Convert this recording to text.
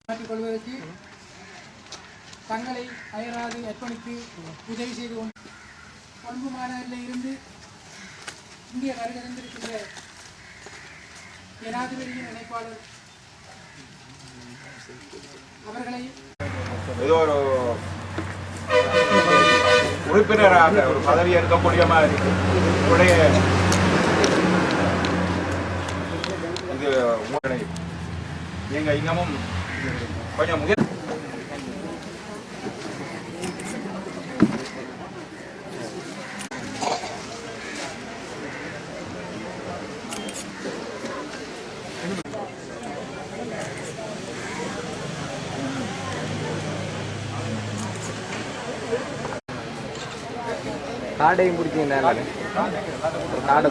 மாற்றிக்கொள்வதற்கு தங்களை அயராது அர்ப்பணித்து உதவி செய்து கொண்டு மாநகரில் இருந்து இந்திய வருகை தந்திருக்கின்ற ஜனாதிபதியின் இணைப்பாளர் அவர்களை ஏதோ ஒரு உறுப்பினராக ஒரு பதவி இருக்கக்கூடிய மாதிரி இது நீங்க இன்னமும் கொஞ்சம் காடையும் பிடிச்சிங்க காடை